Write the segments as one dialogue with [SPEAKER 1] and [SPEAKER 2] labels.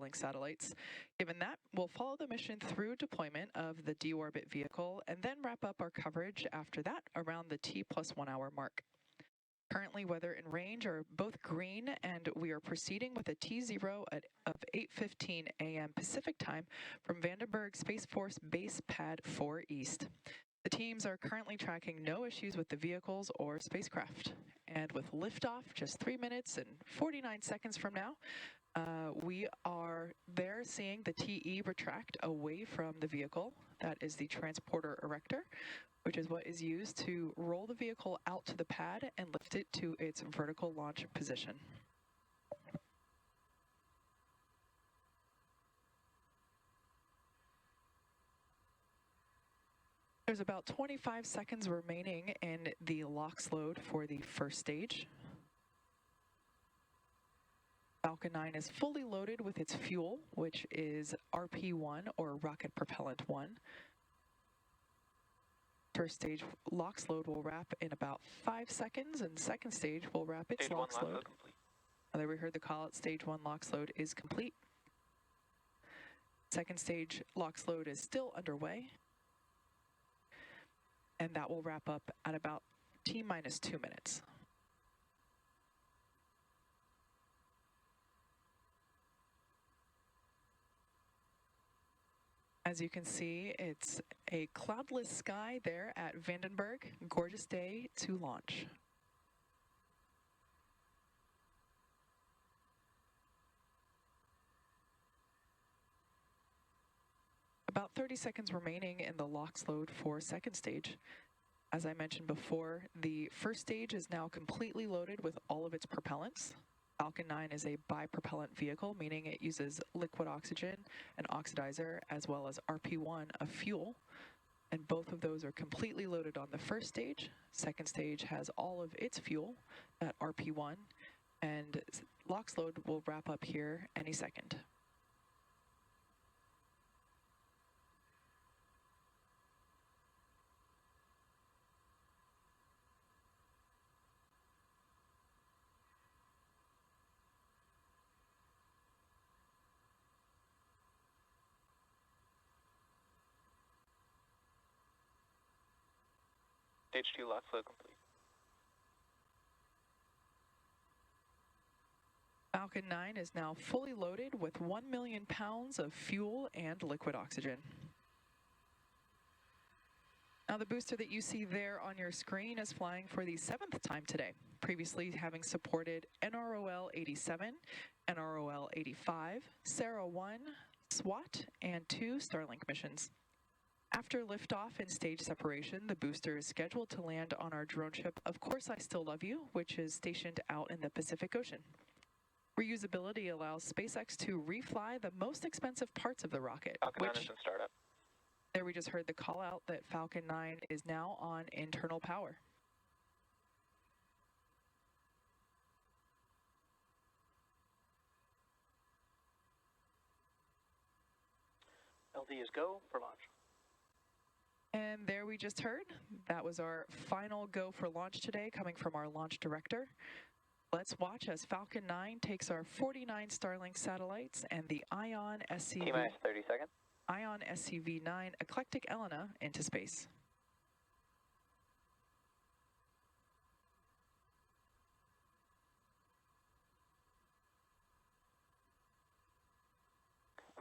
[SPEAKER 1] Starlink satellites. Given that, we'll follow the mission through deployment of the deorbit vehicle and then wrap up our coverage after that around the T+1 hour mark. Currently, weather and range are both green, and we are proceeding with a T0 of 8:15 a.m. Pacific time from Vandenberg Space Force Base Pad 4 East. The teams are currently tracking no issues with the vehicles or spacecraft. And with liftoff just 3 minutes and 49 seconds from now, we are there seeing the TE retract away from the vehicle. That is the transporter erector, which is what is used to roll the vehicle out to the pad and lift it to its vertical launch position. There's about 25 seconds remaining in the LOX load for the first stage. Falcon 9 is fully loaded with its fuel, which is RP1 or rocket propellant 1. First stage LOX load will wrap in about 5 seconds, and second stage will wrap its LOX load. There we heard the call out, stage 1 LOX load is complete. Second stage LOX load is still underway, and that will wrap up at about T-2 minutes. As you can see, it's a cloudless sky there at Vandenberg. Gorgeous day to launch. About 30 seconds remaining in the LOX load for second stage. As I mentioned before, the first stage is now completely loaded with all of its propellants. Falcon 9 is a bipropellant vehicle, meaning it uses liquid oxygen, an oxidizer, as well as RP1, a fuel. And both of those are completely loaded on the first stage. Second stage has all of its fuel at RP1, and LOX load will wrap up here any second.
[SPEAKER 2] Stage 2 LOX load complete.
[SPEAKER 1] Falcon 9 is now fully loaded with 1 million pounds of fuel and liquid oxygen. Now the booster that you see there on your screen is flying for the 7th time today, previously having supported NROL 87, NROL 85, Sarah 1, SWAT, and 2 Starlink missions. After liftoff and stage separation, the booster is scheduled to land on our drone ship, Of Course I Still Love You, which is stationed out in the Pacific Ocean. Reusability allows SpaceX to refly the most expensive parts of the rocket.
[SPEAKER 2] Falcon 9 is in startup.
[SPEAKER 1] There we just heard the call out that Falcon 9 is now on internal power.
[SPEAKER 2] LD is go for launch.
[SPEAKER 1] And there we just heard, that was our final go for launch today, coming from our launch director. Let's watch as Falcon 9 takes our 49 Starlink satellites and the Ion SCV,
[SPEAKER 2] T-minus 30 seconds.
[SPEAKER 1] Ion SCV-9 Eclectic Elena into space.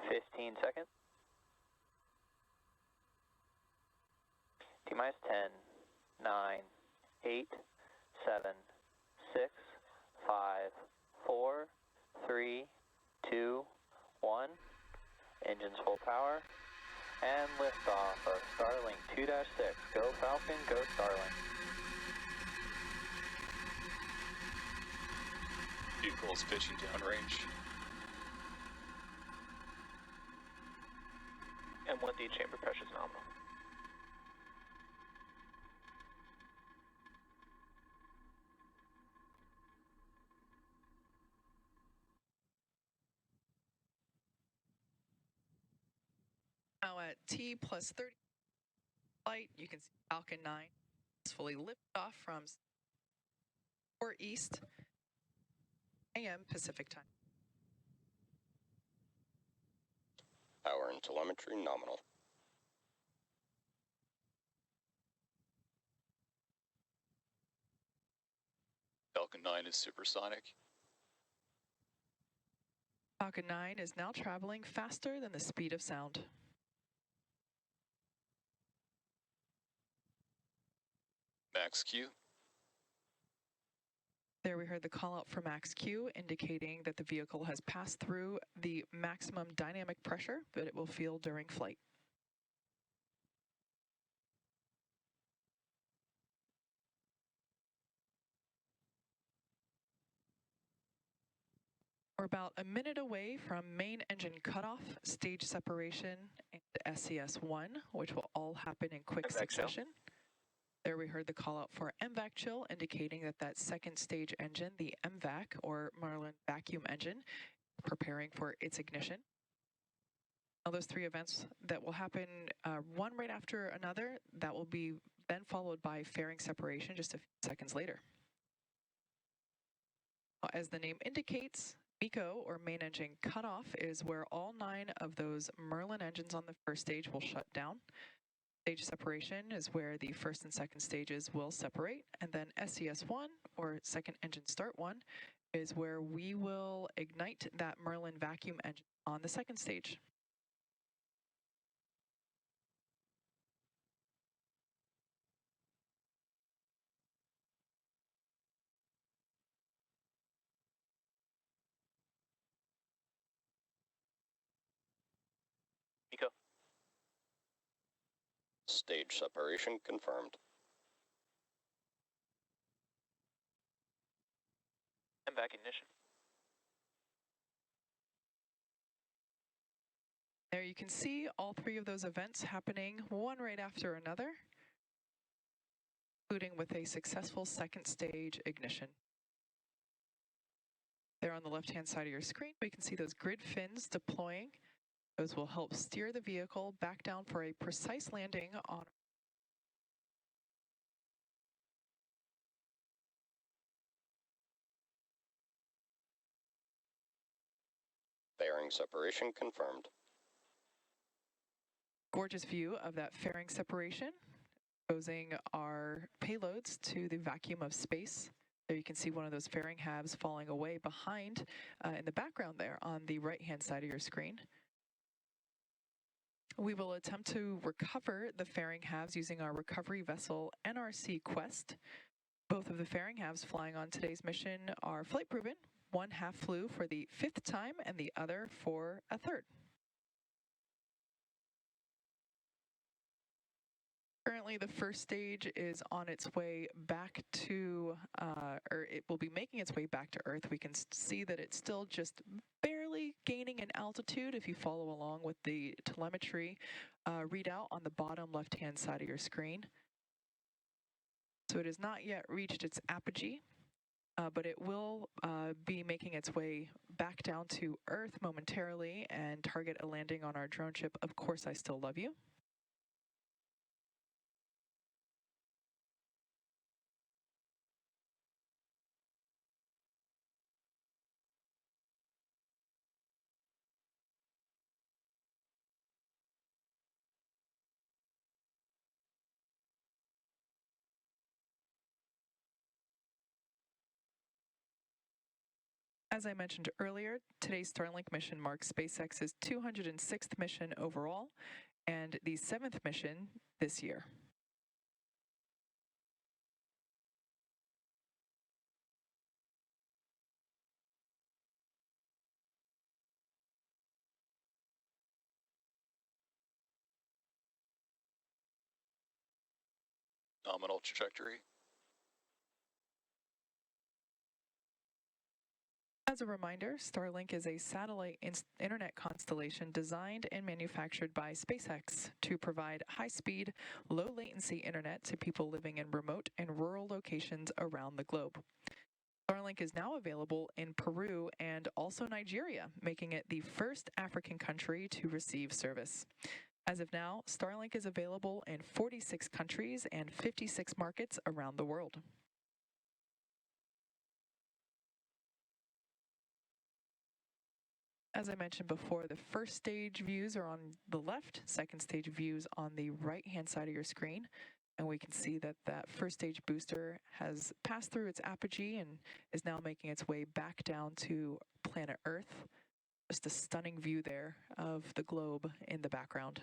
[SPEAKER 2] Fifteen seconds. T-minus 10, 9, 8, 7, 6, 5, 4, 3, 2, 1. Engines full power. And liftoff of Starlink 2-6. Go Falcon, go Starlink.
[SPEAKER 3] Vehicles pitching downrange.
[SPEAKER 2] And 1D chamber pressure is nominal.
[SPEAKER 1] Now at T+30 flight, you can see Falcon 9 is fully lifted off from 4 East AM Pacific time.
[SPEAKER 4] Power and telemetry nominal.
[SPEAKER 3] Falcon 9 is supersonic.
[SPEAKER 1] Falcon 9 is now traveling faster than the speed of sound.
[SPEAKER 3] Max Q.
[SPEAKER 1] There we heard the call out for max Q, indicating that the vehicle has passed through the maximum dynamic pressure that it will feel during flight. We're about a minute away from main engine cutoff, stage separation, and SES-1, which will all happen in quick succession. There we heard the call out for MVAC chill, indicating that that second stage engine, the MVAC, or Merlin vacuum engine, preparing for its ignition. Now those three events that will happen one right after another, that will be then followed by fairing separation just a few seconds later. As the name indicates, MECO, or main engine cutoff, is where all 9 of those Merlin engines on the first stage will shut down. Stage separation is where the first and second stages will separate, and then SES-1, or second engine start 1, is where we will ignite that Merlin vacuum engine on the second stage.
[SPEAKER 2] MECO.
[SPEAKER 4] Stage separation confirmed.
[SPEAKER 2] MVAC ignition.
[SPEAKER 1] There you can see all 3 of those events happening one right after another, including with a successful second stage ignition. There on the left-hand side of your screen, we can see those grid fins deploying. Those will help steer the vehicle back down for a precise landing on
[SPEAKER 4] Fairing separation confirmed.
[SPEAKER 1] gorgeous view of that fairing separation, exposing our payloads to the vacuum of space. There you can see one of those fairing halves falling away behind in the background there on the right-hand side of your screen. We will attempt to recover the fairing halves using our recovery vessel NRC Quest. Both of the fairing halves flying on today's mission are flight proven. One half flew for the 5th time and the other for a 3rd. Currently, the first stage is on its way back to, or it will be making its way back to Earth. We can see that it's still just barely gaining in altitude if you follow along with the telemetry readout on the bottom left-hand side of your screen. So it has not yet reached its apogee, but it will be making its way back down to Earth momentarily and target a landing on our drone ship, Of Course I Still Love You. As I mentioned earlier, today's Starlink mission marks SpaceX's 206th mission overall and the 7th mission this year.
[SPEAKER 3] Nominal trajectory.
[SPEAKER 1] As a reminder, Starlink is a satellite internet constellation designed and manufactured by SpaceX to provide high-speed, low-latency internet to people living in remote and rural locations around the globe. Starlink is now available in Peru and also Nigeria, making it the first African country to receive service. As of now, Starlink is available in 46 countries and 56 markets around the world. As I mentioned before, the first stage views are on the left, second stage views on the right-hand side of your screen. And we can see that that first stage booster has passed through its apogee and is now making its way back down to planet Earth. Just a stunning view there of the globe in the background.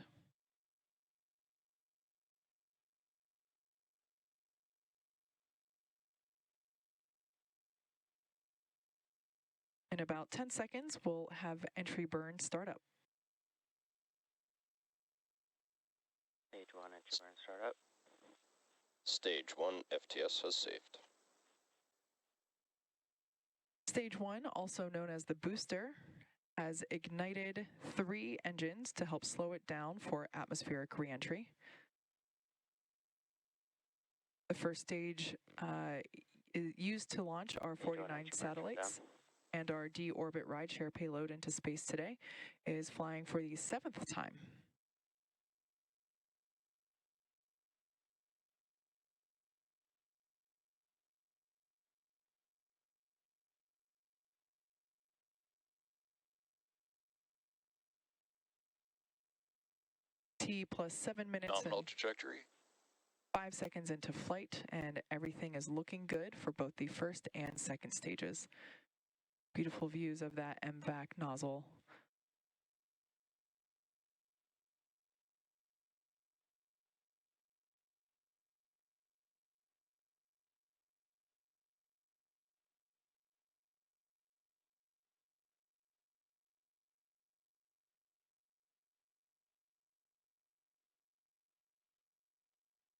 [SPEAKER 1] In about 10 seconds, we'll have entry burn start up.
[SPEAKER 5] Stage 1 entry burn start up.
[SPEAKER 4] Stage 1 FTS has saved.
[SPEAKER 1] Stage 1, also known as the booster, has ignited 3 engines to help slow it down for atmospheric reentry. The first stage is used to launch our 49 satellites, and our deorbit rideshare payload into space today is flying for the 7th time. T plus 7 minutes
[SPEAKER 3] Nominal
[SPEAKER 1] and
[SPEAKER 3] trajectory.
[SPEAKER 1] 5 seconds into flight, and everything is looking good for both the first and second stages. Beautiful views of that MVAC nozzle.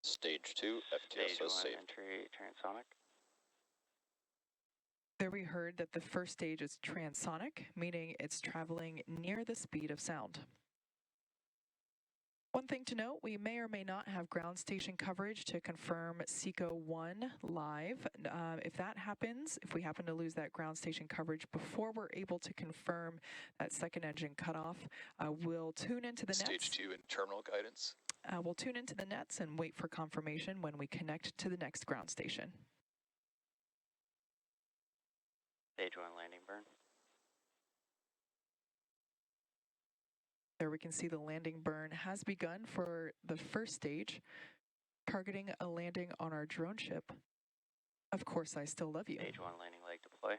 [SPEAKER 4] Stage 2 FTS
[SPEAKER 5] Stage
[SPEAKER 4] has
[SPEAKER 5] 1
[SPEAKER 4] saved.
[SPEAKER 5] entry transonic.
[SPEAKER 1] There we heard that the first stage is transonic, meaning it's traveling near the speed of sound. One thing to note, we may or may not have ground station coverage to confirm SECO 1 live. If that happens, if we happen to lose that ground station coverage before we're able to confirm that second engine cutoff, we'll tune into the nets.
[SPEAKER 3] Stage 2 in terminal guidance.
[SPEAKER 1] We'll tune into the nets and wait for confirmation when we connect to the next ground station.
[SPEAKER 5] Stage 1 landing burn.
[SPEAKER 1] There we can see the landing burn has begun for the first stage, targeting a landing on our drone ship. Of course, I still love you.
[SPEAKER 5] Stage 1 landing leg deploy.